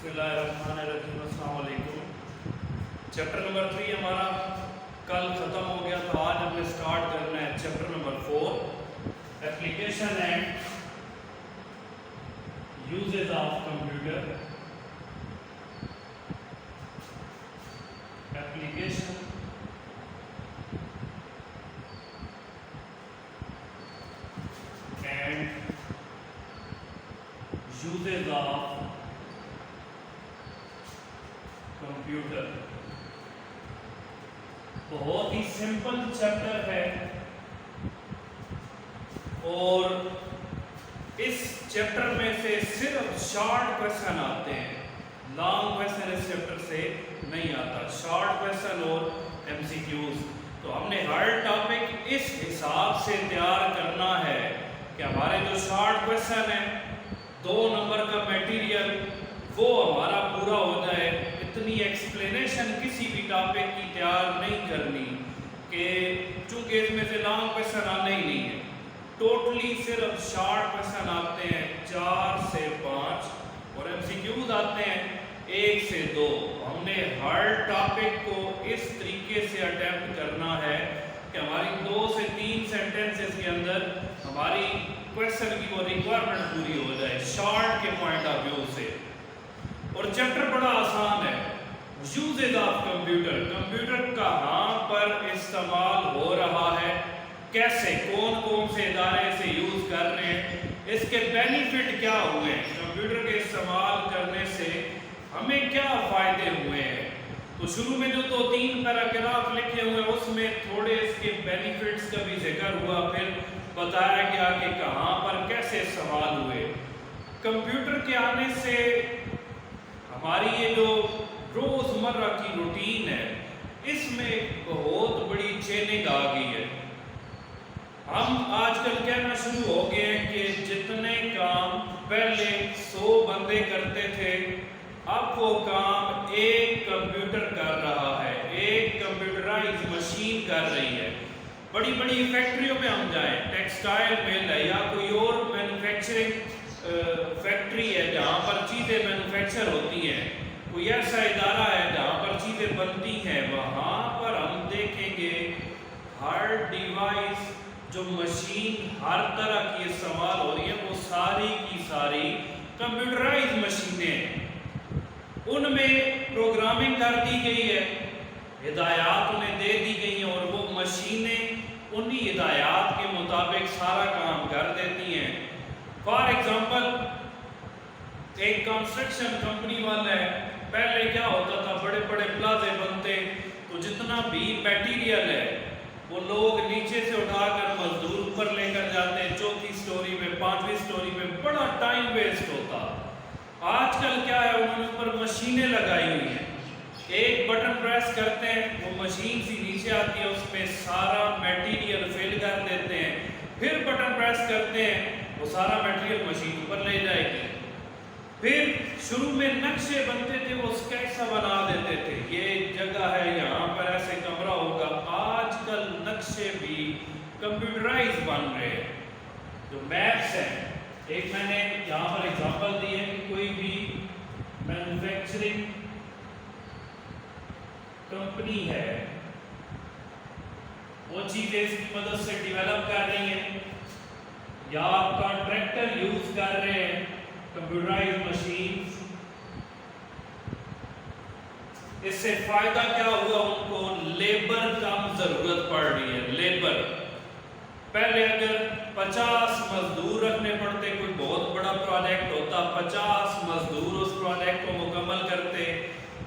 बिस्मिल्लाहिर्रहमानिर्रहीम। अस्सलाम वालेकुम। चैप्टर नंबर 3 हमारा कल ख़त्म हो गया, तो आज हमने स्टार्ट करना है chapter number 4, application and uses of computer. Application and uses of computer. बहुत ही सिंपल चैप्टर है और इस चैप्टर में से सिर्फ शॉर्ट क्वेश्चन आते हैं, लॉन्ग क्वेश्चन इस चैप्टर से नहीं आता, शॉर्ट क्वेश्चन और एमसीक्यूज। तो हमने हर टॉपिक इस हिसाब से तैयार करना है कि हमारे जो शॉर्ट क्वेश्चन है 2 नंबर का मटेरियल वो हमारा पूरा हो जाए। इतनी एक्सप्लेनेशन किसी भी टॉपिक की तैयार नहीं करनी कि चूंकि इसमें से लॉन्ग क्वेश्चन आने ही नहीं है, टोटली सिर्फ शॉर्ट क्वेश्चन आते हैं 4 से 5 और एमसीक्यूज आते हैं 1 से 2। हमने हर टॉपिक को इस तरीके से अटेम्प्ट करना है कि हमारी 2 से 3 सेंटेंसेस के अंदर हमारी क्वेश्चन की वो रिक्वायरमेंट पूरी हो जाए शॉर्ट के पॉइंट ऑफ व्यू से। और चैप्टर बड़ा आसान है, यूजेस ऑफ कंप्यूटर। कंप्यूटर कहाँ पर इस्तेमाल हो रहा है, कैसे, कौन कौन से इदारे से यूज कर रहे हैं, इसके बेनिफिट क्या हुए हैं, कंप्यूटर के इस्तेमाल करने से हमें क्या फायदे हुए हैं। तो शुरू में जो 2-3 पैराग्राफ लिखे हुए हैं उसमें थोड़े इसके बेनिफिट्स का भी जिक्र हुआ, फिर बताया गया कि कहाँ पर कैसे इस्तेमाल हुए। कंप्यूटर के आने से हमारी ये जो रोज़मर्रा की रूटीन है इसमें बहुत बड़ी चेंजिंग आ गई है। हम आजकल कहना शुरू हो गए हैं कि जितने काम पहले 100 बंदे करते थे अब वो काम एक कंप्यूटर कर रहा है, एक कंप्यूटराइज मशीन कर रही है। बड़ी बड़ी फैक्ट्रियों में हम जाएं, टेक्सटाइल मिल है या कोई और मैन्युफैक्चरिंग फैक्ट्री है जहाँ पर चीज़ें मैन्युफैक्चर होती हैं, कोई ऐसा इदारा है जहाँ पर चीज़ें बनती हैं, वहाँ पर हम देखेंगे हर डिवाइस जो मशीन हर तरह की इस्तेमाल हो रही है वो सारी की सारी कंप्यूटराइज मशीनें हैं। उनमें प्रोग्रामिंग कर दी गई है, हिदायत उन्हें दे दी गई हैं और वो मशीनें उन्हीं हिदायत के मुताबिक सारा काम कर देती हैं। फॉर एग्जाम्पल एक कंस्ट्रक्शन कंपनी वाला है, पहले क्या होता था बड़े बड़े प्लाजे बनते तो जितना भी मटेरियल है वो लोग नीचे से उठाकर मजदूर ऊपर लेकर जाते, 4थी स्टोरी में 5वीं स्टोरी में, बड़ा टाइम वेस्ट होता। आजकल क्या है उन्होंने ऊपर मशीनें लगाई हुई हैं, एक बटन प्रेस करते हैं वो मशीन सी नीचे आती है, उसमें सारा मटेरियल फिल कर देते हैं, फिर बटन प्रेस करते हैं वो सारा मटेरियल मशीन ऊपर ले जाएगी। फिर शुरू में नक्शे बनते थे वो स्केच सा बना देते थे, ये जगह है यहाँ पर ऐसे कमरा होगा। आजकल नक्शे भी कंप्यूटराइज बन रहे हैं। जो मैप्स हैं, एक मैंने यहाँ पर एग्जांपल दी है कि कोई भी मैन्युफैक्चरिंग कंपनी है वो चीज़ें इसकी मदद से डेवलप कर रही है या कॉन्ट्रैक्टर यूज कर रहे हैं कंप्यूटराइज मशीन। इससे फायदा क्या हुआ, उनको लेबर कम जरूरत पड़ रही है। लेबर पहले अगर 50 मजदूर रखने पड़ते, कोई बहुत बड़ा प्रोजेक्ट होता, 50 मजदूर उस प्रोजेक्ट को मुकम्मल करते।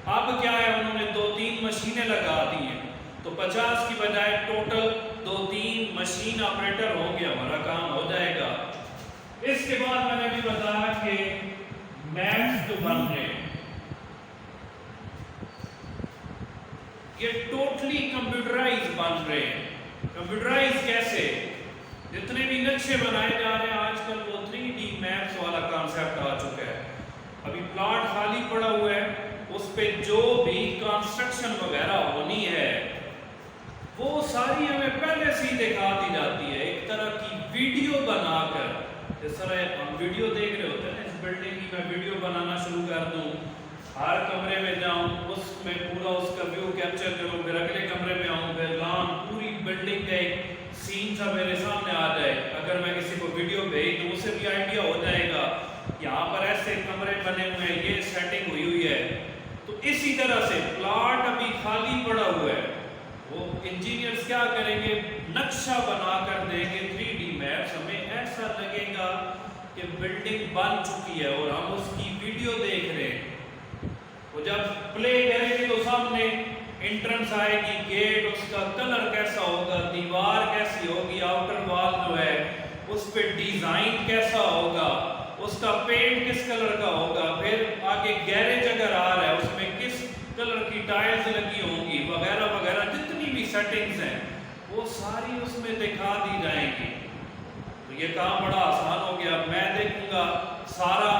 अब क्या है उन्होंने 2-3 मशीनें लगा दी हैं तो 50 की बजाय टोटल 2-3 मशीन ऑपरेटर होंगे, हमारा काम हो जाएगा। इसके बाद मैंने भी बताया कि मैप्स जो बन रहे हैं ये टोटली कंप्यूटराइज बन रहे हैं। कंप्यूटराइज कैसे, जितने भी नक्शे बनाए जा रहे हैं आजकल वो 3D मैप्स वाला कॉन्सेप्ट आ चुका है। अभी प्लॉट खाली पड़ा हुआ है, उस पे जो भी कंस्ट्रक्शन वगैरह होनी है वो सारी हमें पहले से ही दिखा दी जाती है, एक तरह की वीडियो बनाकर। जिस तरह हम वीडियो देख रहे होते हैं ना, इस बिल्डिंग की मैं वीडियो बनाना शुरू कर दूं ہر کمرے میں جاؤں، اس میں پورا اس کا ویو کیپچر کروں، پھر اگلے کمرے میں آؤں، پھر لان پوری بلڈنگ کا ایک سین سا میرے سامنے آ جائے. اگر میں کسی کو ویڈیو بھیج دوں اسے بھی آئیڈیا ہو جائے گا یہاں پر ایسے کمرے بنے ہوئے ہیں، یہ سیٹنگ ہوئی ہے. تو اسی طرح سے پلاٹ ابھی خالی پڑا ہوا ہے، وہ انجینئرز کیا کریں گے، نقشہ بنا کر دیں گے 3D میپس. ہمیں ایسا لگے گا کہ بلڈنگ بن چکی ہے اور ہم اس کی ویڈیو دیکھ رہے ہیں. وہ جب پلے کریں گے تو سامنے انٹرنس آئے گی، گیٹ، اس کا کلر کیسا ہوگا، دیوار کیسی ہوگی، آؤٹر وال جو ہے اس پہ ڈیزائن کیسا ہوگا، اس کا پینٹ کس کلر کا ہوگا، پھر آگے گیریج اگر آ رہا ہے اس میں کس کلر کی ٹائلز لگی ہوں گی، وغیرہ وغیرہ جتنی بھی سیٹنگز ہیں وہ ساری اس میں دکھا دی جائیں گی. تو یہ کام بڑا آسان ہو گیا. میں دیکھوں گا سارا،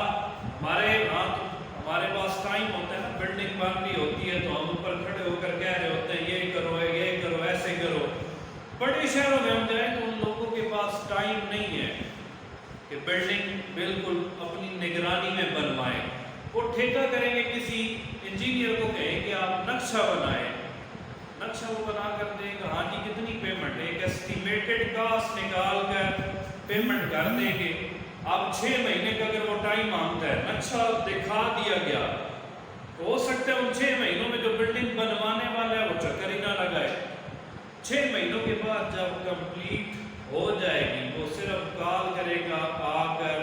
ہمارے پاس ٹائم ہوتا ہے نا، بلڈنگ بن رہی ہوتی ہے تو ہم اوپر کھڑے ہو کر کہہ رہے ہوتے ہیں یہ کرو یہ کرو ایسے کرو. بڑے شہروں میں ہم جائیں تو ان لوگوں کے پاس ٹائم نہیں ہے کہ بلڈنگ بالکل اپنی نگرانی میں بنوائیں. وہ ٹھیکہ کریں گے، کسی انجینئر کو کہیں کہ آپ نقشہ بنائیں، نقشہ وہ بنا کر دیں گا، ہاں جی کتنی پیمنٹ ہے، ایک ایسٹیمیٹڈ کاسٹ نکال کر پیمنٹ کر دیں گے. اب 6 مہینے کا اگر وہ ٹائم مانگتا ہے، نقشہ دکھا دیا گیا، ہو سکتا ہے ان 6 مہینوں میں جو بلڈنگ بنوانے والا ہے وہ چکر ہی نہ لگائے. 6 مہینوں کے بعد جب کمپلیٹ ہو جائے گی وہ صرف کال کرے گا آ کر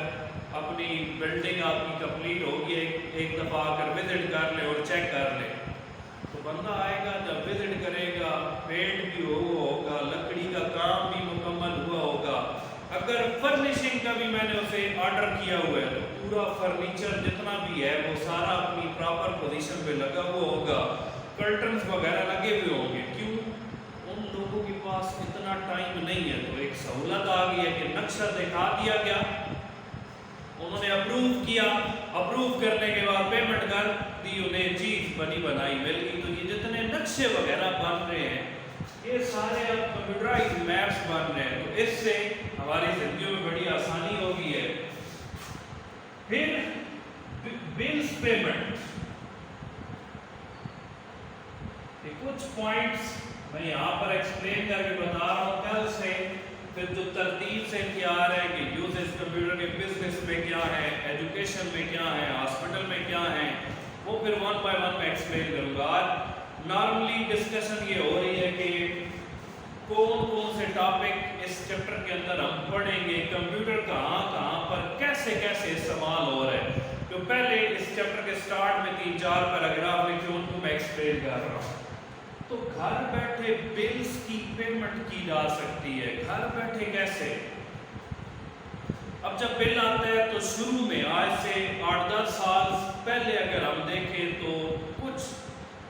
اپنی بلڈنگ آپ کی کمپلیٹ ہوگی، ایک دفعہ آ کر وزٹ کر لے اور چیک کر لے. تو بندہ آئے گا، جب وزٹ کرے گا، پینٹ بھی ہوگا، لکڑی کا کام بھی مکمل ہوا ہوگا. اگر فرنیشنگ کا بھی میں نے اسے آرڈر کیا ہوا ہے تو پورا فرنیچر جتنا بھی ہے وہ سارا اپنی پراپر پوزیشن پہ لگا ہوا ہوگا، کرٹنز وغیرہ لگے ہوئے ہوں گے. کیوں؟ ان لوگوں کے پاس اتنا ٹائم نہیں ہے. تو ایک سہولت آ گئی ہے کہ نقشہ دکھا دیا گیا، انہوں نے اپروو کیا، اپروو کرنے کے بعد پیمنٹ کر دی، انہیں چیز بنی بنائی مل گئی. تو یہ جتنے نقشے وغیرہ بن رہے ہیں یہ سارے اب کمپیوٹرائز میپس بن رہے ہیں. تو اس سے ہماری زندگیوں میں بڑی آسانی ہو گئی ہے. پھر بلز پیمنٹ کے کچھ پوائنٹس میں یہاں پر ایکسپلین کر کے بتا رہا ہوں. کل سے پھر جو ترتیب سے کیا آ رہا ہے کہ یوزز کمپیوٹر کے بزنس میں کیا ہے، ایجوکیشن میں کیا ہے، ہاسپٹل میں کیا ہے، وہ پھر 1 بائی 1 میں ایکسپلین کروں گا. آج نارملی ڈسکشن یہ ہو رہی ہے کہ کون کون سے ٹاپک اس چیپٹر کے اندر ہم پڑھیں گے، کمپیوٹر کہاں کہاں پر کیسے کیسے استعمال ہو رہا ہے. جو پہلے اس چیپٹر کے سٹارٹ میں 3-4 پیراگراف لکھے ان کو میں ایکسپلین کر رہا ہوں. تو گھر بیٹھے بلز کی پیمنٹ کی جا سکتی ہے. گھر بیٹھے کیسے؟ اب جب بل آتا ہے تو شروع میں آج سے 8-10 سال پہلے اگر ہم دیکھیں تو کچھ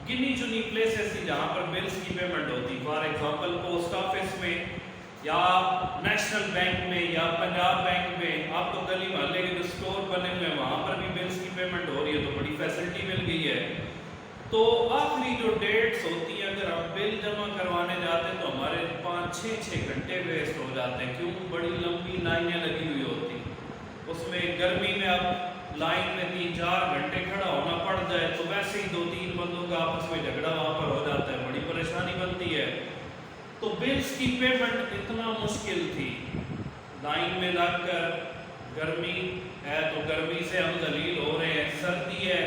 گنی چنی پلیسز تھی جہاں پر بلز کی پیمنٹ ہوتی. فار ایگزامپل پوسٹ آفس میں یا نیشنل بینک میں یا پنجاب بینک میں. آپ تو گلی محلے کے جو اسٹور بنے ہوئے ہیں وہاں پر بھی بلز کی پیمنٹ ہو رہی ہے، تو بڑی فیسلٹی مل گئی ہے. تو آخری جو ڈیٹس ہوتی ہیں اگر ہم بل جمع کروانے جاتے ہیں تو ہمارے 5-6 گھنٹے ویسٹ ہو جاتے ہیں. کیوں؟ بڑی لمبی لائنیں لگی ہوئی ہوتی. اس میں گرمی میں اب لائن میں 3-4 گھنٹے کھڑا ہونا پڑ جائے تو ویسے ہی 2-3 بندوں کا آپس میں جھگڑا وہاں پر ہو جاتا ہے، بڑی پریشانی بنتی ہے. تو بلز کی پیمنٹ اتنا مشکل تھی. لائن میں لگ کر، گرمی ہے تو گرمی سے ہم ذلیل ہو رہے ہیں، سردی ہے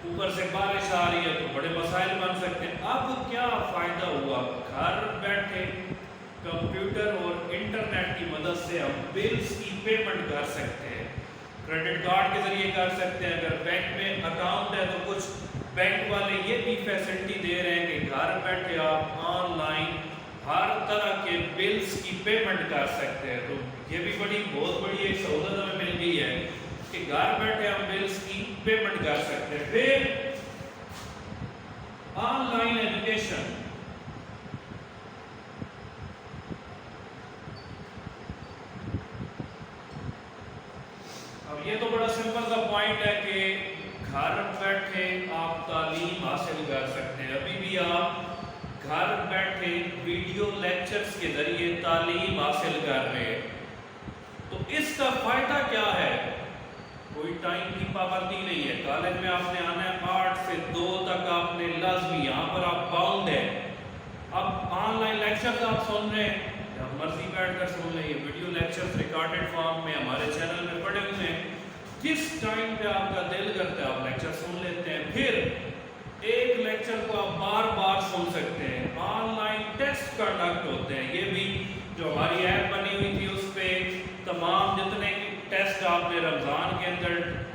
اوپر سے بارش آ رہی ہے تو بڑے مسائل بن سکتے ہیں. اب کیا فائدہ ہوا؟ گھر بیٹھے کمپیوٹر اور انٹرنیٹ کی مدد سے ہم بلز کی پیمنٹ کر سکتے ہیں. کریڈٹ کارڈ کے ذریعے کر سکتے ہیں. اگر بینک میں اکاؤنٹ ہے تو کچھ بینک والے یہ بھی فیسلٹی دے رہے ہیں کہ گھر بیٹھے آپ آن لائن ہر طرح کے بلز کی پیمنٹ کر سکتے ہیں. تو یہ بھی بہت بڑی ایک سہولت ہمیں مل گئی ہے کہ گھر بیٹھے ہم بلز کی پیمنٹ کر سکتے ہیں. پھر آن لائن ایجوکیشن. اب یہ تو بڑا سمپل سا پوائنٹ ہے کہ گھر بیٹھے آپ تعلیم حاصل کر سکتے ہیں. ابھی بھی آپ گھر بیٹھے ویڈیو لیکچرز کے ذریعے تعلیم حاصل کر رہے ہیں. تو اس کا فائدہ کیا ہے؟ کوئی ٹائم کی پابندی نہیں ہے. کالج میں آپ نے آنا ہے 8 बाउंड है। अब ऑनलाइन लेक्चर्स आप सुन रहे हैं, जब मर्जी बैठ कर सुन लें, ये वीडियो लेक्चर्स रिकॉर्डेड फॉर्म में हमारे चैनल में पड़े हुए हैं। जिस टाइम पे आपका दिल करता है आप लेक्चर सुन लेते हैं, फिर एक लेक्चर को आप बार बार सुन सकते हैं। ऑनलाइन टेस्ट कंडक्ट होते हैं, ये भी जो हमारी ऐप बनी हुई थी उस पर तमाम जितने टेस्ट आपने रमज़ान के अंदर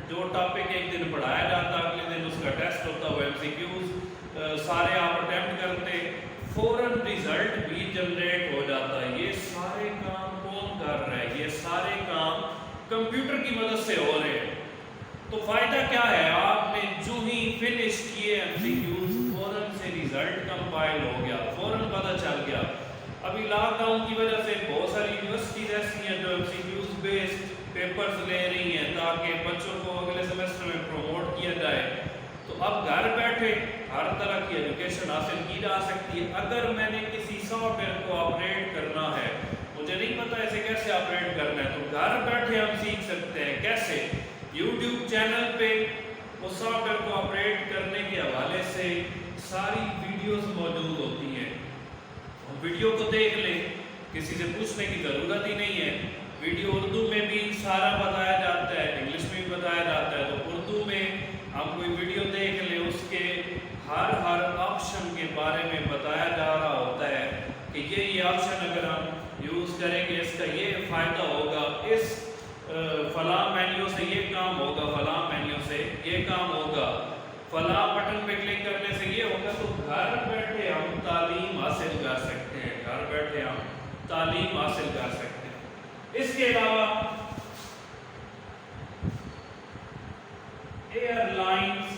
जो टॉपिक एक दिन पढ़ाया जाता अगले दिन उसका टेस्ट होता, वो MCQs सारे आप अटेम्प्ट करते, फौरन रिजल्ट भी जनरेट हो जाता है। ये सारे काम कौन कर रहा है? ये सारे काम कंप्यूटर की मदद से हो रहे हैं। तो फायदा क्या है? आपने जो ही फिनिश किए MCQs, फौरन से रिजल्ट कंपाइल हो गया, फौरन पता चल गया। अभी लॉकडाउन की वजह से बहुत सारी यूनिवर्सिटीज ऐसी हैं जो MCQs बेस्ड पेपर्स ले रही हैं ताकि बच्चों को अगले सेमेस्टर में प्रमोट किया जाए। तो अब घर बैठे हर तरह की एजुकेशन हासिल की जा सकती है। अगर मैंने किसी सॉफ्टवेयर को ऑपरेट करना है, मुझे नहीं पता इसे कैसे ऑपरेट करना है, तो घर बैठे हम सीख सकते हैं कैसे। YouTube चैनल पे उस सॉफ्टवेयर को ऑपरेट करने के हवाले से सारी वीडियोस मौजूद होती हैं। वीडियो को देख ले, किसी से पूछने की ज़रूरत ही नहीं है। वीडियो उर्दू में भी सारा बताया जाता है, इंग्लिश में भी बताया जाता है। तो उर्दू में हम कोई वीडियो देख ले, उसके हर ऑप्शन के बारे में बताया जा रहा होता है कि ये ऑप्शन अगर हम यूज़ करेंगे इसका ये फ़ायदा होगा, इस फलां मेन्यू से ये काम होगा, फलां मेन्यू से ये काम होगा, फलां बटन पे क्लिक करने से ये होगा। तो घर बैठे हम तालीम हासिल कर सकते हैं, घर बैठे हम तालीम हासिल कर सकते हैं। इसके अलावा एयरलाइंस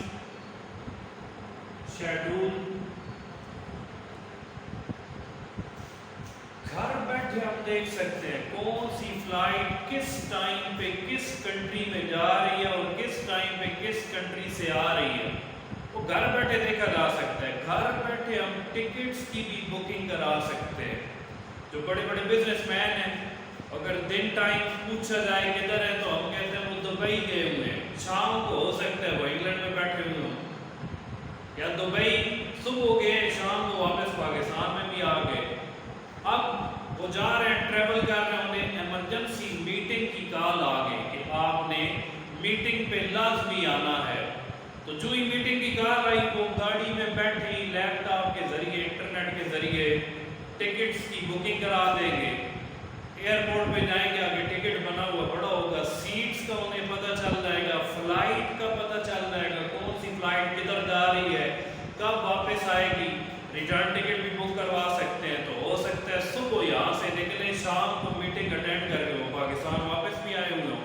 शेड्यूल, घर बैठे हम देख सकते हैं कौन सी फ्लाइट किस टाइम पे किस कंट्री में जा रही है और किस टाइम पे किस कंट्री से आ रही है, वो घर बैठे देखा जा सकता है। घर बैठे हम टिकट्स की भी बुकिंग करा सकते हैं। जो बड़े बड़े बिजनेसमैन हैं, अगर दिन टाइम पूछा जाए किधर है तो हम कहते हैं वो दुबई गए हुए हैं। शाम को हो सकता है वो इंग्लैंड में बैठे हुए हों, या दुबई सुबह गए, शाम को वापस पाकिस्तान में भी आ गए। अब वो जा रहे हैं, ट्रेवल कर रहे हैं, उन्हें इमरजेंसी मीटिंग की कॉल आ गई कि आपने मीटिंग पे लाजमी आना है। तो जो ही मीटिंग की कॉल आई, वो गाड़ी में बैठे ही लैपटॉप के जरिए, इंटरनेट के जरिए टिकट्स की बुकिंग करा देंगे। एयरपोर्ट पे जाएंगे, आगे टिकट बना हुआ पड़ा होगा, सीट्स का उन्हें पता चल जाएगा, फ्लाइट का पता चल जाएगा, कौन सी फ्लाइट किधर जा रही है, कब वापस आएगी। रिटर्न टिकट भी बुक करवा सकते हैं। तो हो सकता है सुबह यहाँ से निकले, शाम को मीटिंग अटेंड करके वो पाकिस्तान वापस भी आए हुए हों।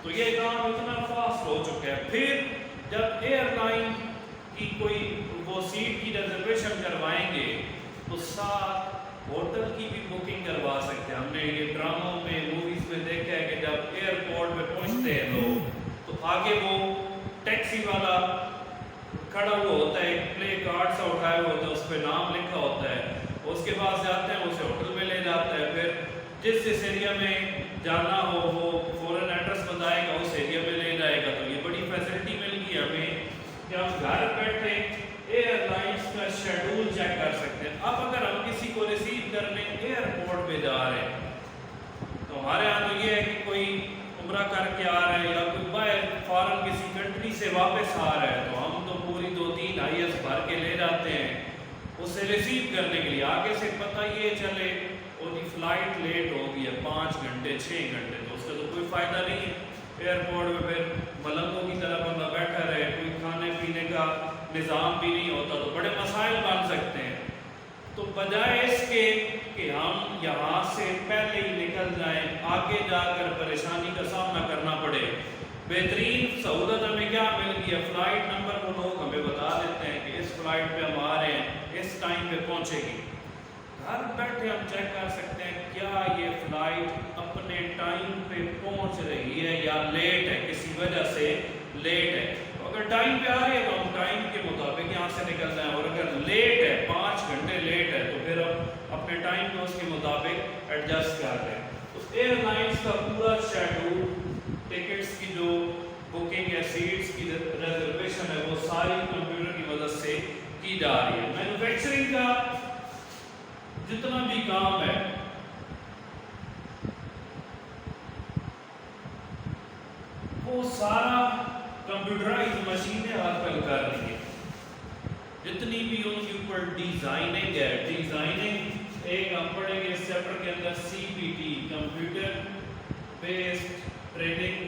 तो ये काम इतना फास्ट हो चुका है। फिर जब एयरलाइन की कोई वो सीट की रिजर्वेशन करवाएंगे तो साथ होटल की भी बुकिंग करवा सकते हैं। हमने ये ड्रामों में, मूवीज में देखा है कि जब एयरपोर्ट पे पहुंचते हैं लोग, तो आगे वो टैक्सी वाला खड़ा हुआ होता है, एक प्ले कार्ड सा उठाया हुआ होता है, उस पर नाम लिखा होता है, उसके पास जाते हैं, उसे होटल में ले जाता है। फिर जिस एरिया में जाना हो वो फौरन एड्रेस बताएगा, उस एरिया में ले जाएगा। तो ये बड़ी फैसिलिटी मिल गई हमें कि हम घर बैठे एयरलाइंस का शेड्यूल चेक कर सकते हैं। अब अगर हम किसी को रिसीव करने एयरपोर्ट पे जा रहे हैं, तो हमारे यहाँ तो ये है कि कोई उम्रा करके आ रहा है या कोई बाहर फॉरेन किसी कंट्री से वापस आ रहा है, तो हम तो पूरी 2-3 IS भर के ले जाते हैं उसे रिसीव करने के लिए। आगे से पता ये चले उसकी फ्लाइट लेट हो गई है 5 घंटे 6 घंटे, तो उसका तो कोई फ़ायदा नहीं है। एयरपोर्ट में फिर मलंगों की तरह बंदा बैठा रहे, कोई खाने पीने का निज़ाम भी नहीं होता, तो बड़े मसाइल बन सकते हैं। तो बजाय इसके कि हम यहाँ से पहले ही निकल जाएं, आगे जाकर परेशानी का सामना करना पड़े, बेहतरीन सहूलत हमें क्या मिल गई है, फ्लाइट नंबर को लोग हमें बता देते हैं कि इस फ्लाइट पे हम आ रहे हैं, इस टाइम पे पहुँचेगी। घर बैठे हम चेक कर सकते हैं क्या ये फ्लाइट अपने टाइम पे पहुँच रही है या लेट है, किसी वजह से लेट है। तो अगर टाइम पे आ रही है तो हम टाइम के मुताबिक यहाँ से निकल जाएं, और अगर लेट है 5 घंटे लेट है तो फिर हम अपने टाइम को उसके मुताबिक एडजस्ट कर लें। तो एयरलाइंस का पूरा शेड्यूल, टिकट्स की जो बुकिंग है, सीट्स की रिजर्वेशन है, वो सारी कंप्यूटर की मदद से کی جا رہی ہے. مینوفیکچرنگ کا جتنا بھی کام ہے وہ سارا کمپیوٹرائز مشینیں آج کل کر رہی ہیں. جتنی بھی ان کے اوپر ڈیزائننگ ہے, ڈیزائننگ ایک ہم پڑھیں گے اس چیپٹر کے اندر C P T, computer based training,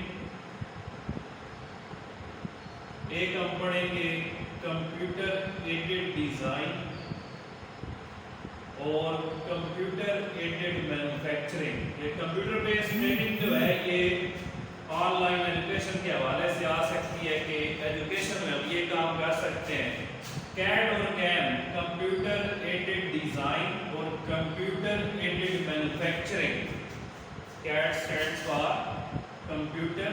ایک ہم پڑھیں گے کمپیوٹر ایڈڈ ڈیزائن اور کمپیوٹر ایڈڈ مینوفیکچرنگ. یہ کمپیوٹر بیسڈ ٹریننگ جو ہے یہ آن لائن ایجوکیشن کے حوالے سے آ سکتی ہے کہ ایجوکیشن میں ہم یہ کام کر سکتے ہیں. کیڈ اور کیم, کمپیوٹر ایڈڈ ڈیزائن اور computer aided manufacturing. CAD stands for computer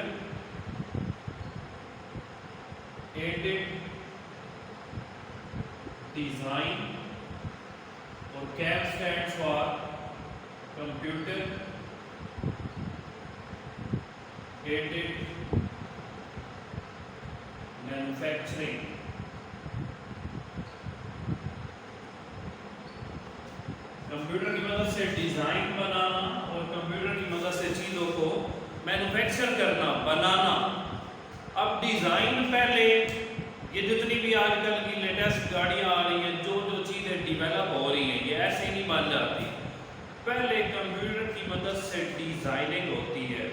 aided design اور CAM stands for computer aided manufacturing. Computer کی مدد سے ڈیزائن بنانا اور کمپیوٹر کی مدد سے چیزوں کو مینوفیکچر کرنا, بنانا. اب ڈیزائن پہلے یہ جتنی بھی آج کل کی لیٹسٹ گاڑیاں آ رہی ہیں, جو جو چیزیں ڈیولپ ہو رہی ہیں یہ ایسے نہیں بن جاتی. پہلے کمپیوٹر کی مدد سے ڈیزائننگ ہوتی ہے.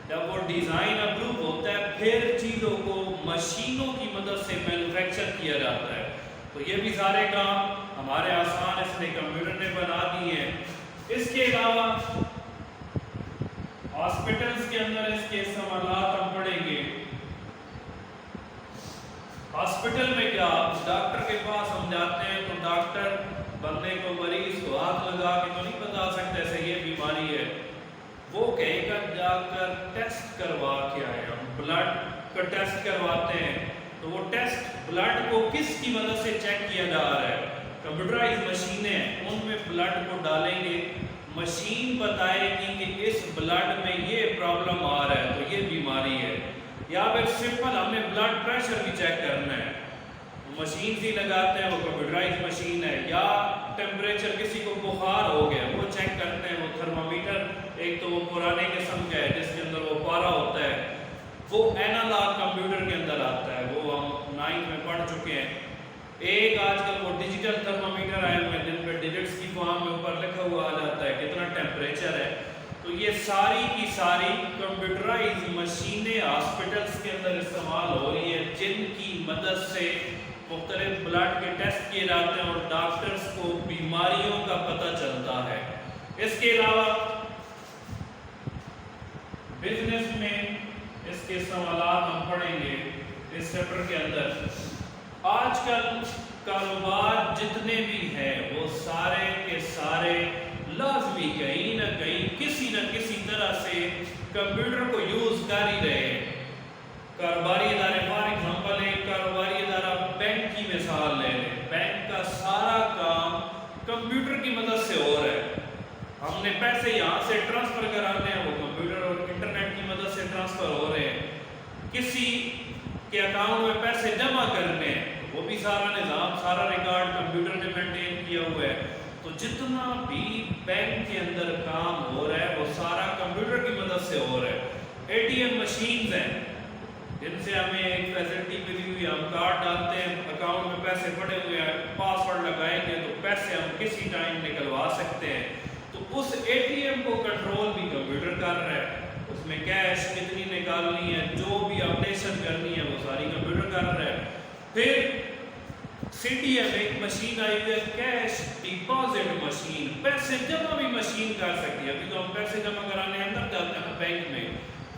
جب وہ ڈیزائن اپروو ہوتا ہے پھر چیزوں کو مشینوں کی مدد سے مینوفیکچر کیا جاتا ہے. تو یہ بھی سارے کام ہمارے آسان اس نے کمپیوٹر نے بنا دیے ہیں. اس کے علاوہ ہاسپٹلس کے اندر اس کے استعمالات ہم پڑھیں گے. ہاسپٹل میں کیا, ڈاکٹر کے پاس ہم جاتے ہیں تو ڈاکٹر بندے کو, مریض کو ہاتھ لگا کے تو نہیں بتا سکتے ایسے یہ بیماری ہے, وہ کہیں گا جا کر ٹیسٹ کروا کے آئے. ہم بلڈ کا ٹیسٹ کرواتے ہیں تو وہ ٹیسٹ بلڈ کو کس کی مدد سے چیک کیا جا رہا ہے, کمپیوٹرائز مشینیں ان میں بلڈ کو ڈالیں گے, مشین بتائے گی کہ اس بلڈ میں یہ پرابلم آ رہا ہے تو یہ بیماری ہے. یا پھر سمپل ہمیں بلڈ پریشر بھی چیک کرنا ہے, مشین سی لگاتے ہیں, وہ کمپیوٹرائز مشین ہے. یا ٹیمپریچر کسی کو بخار ہو گیا وہ چیک کرتے ہیں, وہ تھرمامیٹر ایک تو وہ پرانے قسم کا ہے جس کے اندر وہ پارا ہوتا ہے, وہ اینالاگ کمپیوٹر کے اندر آتا ہے, وہ ہم 9 میں پڑھ چکے ہیں. ایک آج کل وہ ڈیجیٹل تھرمامیٹر آئے ہوئے ہیں جن پہ ڈیجٹس کی فارم میں اوپر لکھا ہوا آ جاتا ہے کتنا ٹیمپریچر ہے. تو یہ ساری کی ساری کمپیوٹرائز مشینیں ہاسپٹلس کے اندر استعمال ہو رہی ہیں جن کی مدد سے مختلف بلڈ کے ٹیسٹ کیے جاتے ہیں اور ڈاکٹرز کو بیماریوں کا پتہ چلتا ہے. اس کے علاوہ بزنس میں اس کے استعمالات ہم پڑھیں گے اس چیپٹر کے اندر. آج کل کاروبار جتنے بھی ہیں وہ سارے کے سارے لازمی کہیں نہ کہیں کسی نہ کسی طرح سے کمپیوٹر کو یوز کر ہی رہے ہیں. کاروباری ادارے, فار ایگزامپل ایک کاروباری ادارہ بینک کی مثال لے لیں, بینک کا سارا کام کمپیوٹر کی مدد سے ہو رہا ہے. ہم نے پیسے یہاں سے ٹرانسفر کرانے ہیں, وہ کمپیوٹر اور انٹرنیٹ کی مدد سے ٹرانسفر ہو رہے ہیں. کسی کے اکاؤنٹ میں پیسے جمع کرنے ہیں, وہ بھی سارا نظام, سارا ریکارڈ کمپیوٹر نے مینٹین کیا ہوا ہے. تو جتنا بھی بینک کے اندر کام ہو رہا ہے وہ سارا کمپیوٹر کی مدد سے ہو رہا ہے. اے ٹی ایم مشینز ہیں جن سے ہمیں ایک فیسلٹی ملی ہوئی, ہم کارڈ ڈالتے ہیں, اکاؤنٹ میں پیسے پڑے ہوئے ہیں, پاس ورڈ لگائیں گے تو پیسے ہم کسی ٹائم نکلوا سکتے ہیں. تو اس اے ٹی ایم کو کنٹرول بھی کمپیوٹر کر رہا ہے, اس میں کیش کتنی نکالنی ہے, جو بھی اپڈیشن کرنی ہے وہ ساری کمپیوٹر کر رہا ہے. پھر سی ٹی ایم ایک مشین آئی ہوئی ہے, کیش ڈپازٹ مشین, پیسے جمع بھی مشین کر سکتی ہے. ابھی تو ہم پیسے جمع کرانے اندر جاتے ہیں بینک میں,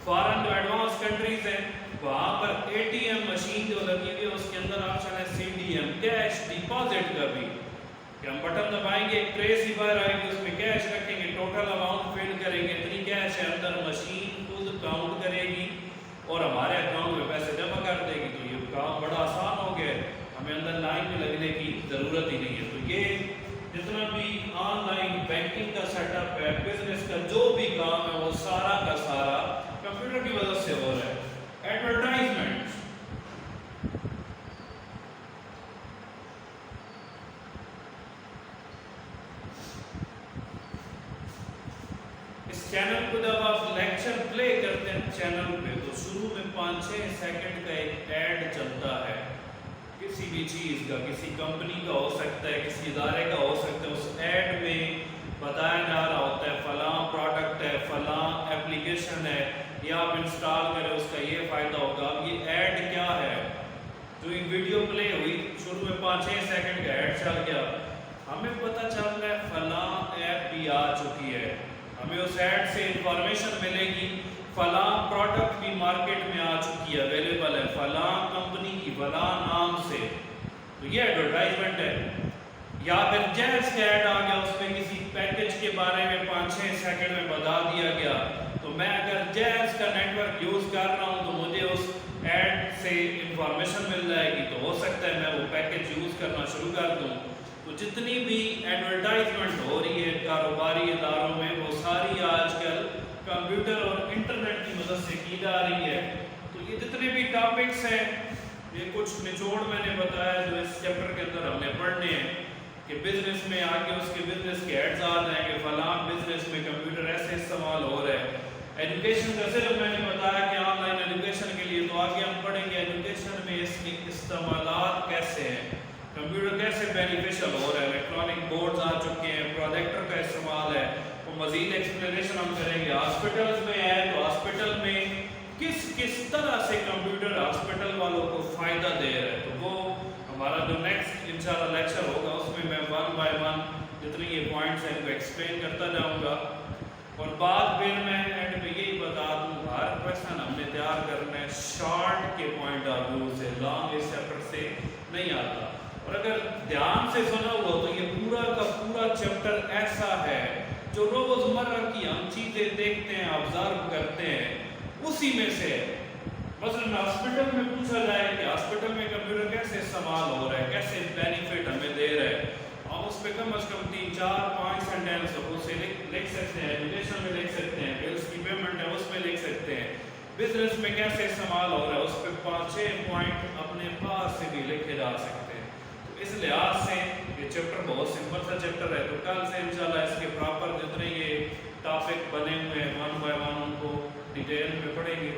فارن جو ایڈوانس کنٹریز ہیں وہاں پر اے ٹی ایم مشین جو لگی ہوئی ہے اس کے اندر آپشن ہے C D M, cash deposit کا بھی, کہ ہم بٹن دبائیں گے, ایک ٹریس ہی باہر آئے گی, اس میں کیش رکھیں گے, ٹوٹل اماؤنٹ فل کریں گے, اتنی کیش ہے اندر, مشین خود کاؤنٹ کرے گی اور ہمارے اکاؤنٹ میں پیسے جمع کر دے گی. تو یہ کام بڑا آسان ہو گیا, ہمیں اندر لائن میں لگنے کی ضرورت ہی نہیں ہے. تو یہ جتنا بھی آن لائن بینکنگ کا سیٹ اپ ہے, بزنس کا جو بھی کام ہے وہ سارا کا سارا کمپیوٹر کی مدد سے ہو رہا ہے. ایڈورٹائزمنٹ, 5-6 सेकंड का एक ऐड चलता है किसी भी चीज़ का, किसी कंपनी का हो सकता है, किसी इदारे का हो सकता है, उस ऐड में बताया जा रहा होता है फलां प्रोडक्ट है, फलां एप्लीकेशन है, ये आप इंस्टॉल करें उसका ये फ़ायदा होगा। अब ये ऐड क्या है, जो एक वीडियो प्ले हुई शुरू में 5-6 सेकंड का ऐड चल गया, हमें पता चल रहा है फलां ऐप भी आ चुकी है, हमें उस ऐड से इंफॉर्मेशन मिलेगी फलां प्रोडक्ट भी मार्केट में आ चुकी है, अवेलेबल है फलां कंपनी की फलां नाम से, तो ये एडवर्टाइजमेंट है। या फिर जैज़ का ऐड आ गया, उसमें किसी पैकेज के बारे में 5-6 सेकंड में बता दिया गया, तो मैं अगर जैज़ का नेटवर्क यूज़ कर रहा हूँ तो मुझे उस ऐड से इंफॉर्मेशन मिल जाएगी, तो हो सकता है मैं वो पैकेज यूज़ करना शुरू कर दूँ। तो जितनी भी एडवर्टाइजमेंट हो रही है कारोबारी इदारों में, वो सारी आजकल कंप्यूटर और इंटरनेट की मदद से की जा रही है। तो ये जितने भी टॉपिक्स हैं, ये कुछ निचोड़ मैंने बताया जो इस चैप्टर के अंदर हमने पढ़ने हैं कि बिजनेस में आगे उसके बिजनेस के एड्स आ जाएंगे, फलां बिजनेस में कंप्यूटर ऐसे इस्तेमाल हो रहा है। एजुकेशन का सिर्फ मैंने बताया कि ऑनलाइन एजुकेशन के लिए, तो आगे हम पढ़ेंगे एजुकेशन में इसके इस्तेमालात कैसे हैं, कंप्यूटर कैसे बेनिफिशियल हो रहा है, इलेक्ट्रॉनिक बोर्ड्स आ चुके हैं, प्रोजेक्टर का इस्तेमाल है, तो मजीद एक्सप्लेनेशन हम करेंगे। हॉस्पिटल्स में है तो हॉस्पिटल में किस किस तरह से कंप्यूटर हॉस्पिटल वालों को फ़ायदा दे रहा है, तो वो हमारा जो नेक्स्ट इंशाल्लाह लेक्चर होगा उसमें मैं 1 बाय 1 जितने ये पॉइंट्स हैं इनको एक्सप्लेन करता जाऊंगा। और बाद फिर मैं एंड पे यही बता दूँ, हर क्वेश्चन हमने तैयार करना है शॉर्ट के पॉइंट ऑफ व्यू से, लॉन्ग इस चैप्टर से नहीं आता। और अगर ध्यान से सुना हुआ तो ये पूरा का पूरा चैप्टर ऐसा है जो रोज़मर्रा की हम चीज़ें देखते हैं, ऑब्जर्व करते हैं, उसी में से है। मसलन हॉस्पिटल में पूछा जाए कि हॉस्पिटल में कंप्यूटर कैसे इस्तेमाल हो रहा है, कैसे बेनिफिट हमें दे रहा है, हम उस पर कम अज़ कम 3-4-5 सेंटेंस उसे लिख सकते हैं, एजुकेशन में लिख सकते हैं, बिल्स की पेमेंट है उसमें लिख सकते हैं, बिजनेस में कैसे इस्तेमाल हो रहा है उस पर 5-6 पॉइंट अपने पास से भी लिखे जा सकते हैं। तो इस लिहाज से ये चैप्टर बहुत सिंपल सा चैप्टर है। तो कल से इंशाल्लाह इसके प्रॉपर जितने ये टॉपिक बने हुए हैं 1 बाय 1 उनको डिटेल में पढ़ेंगे।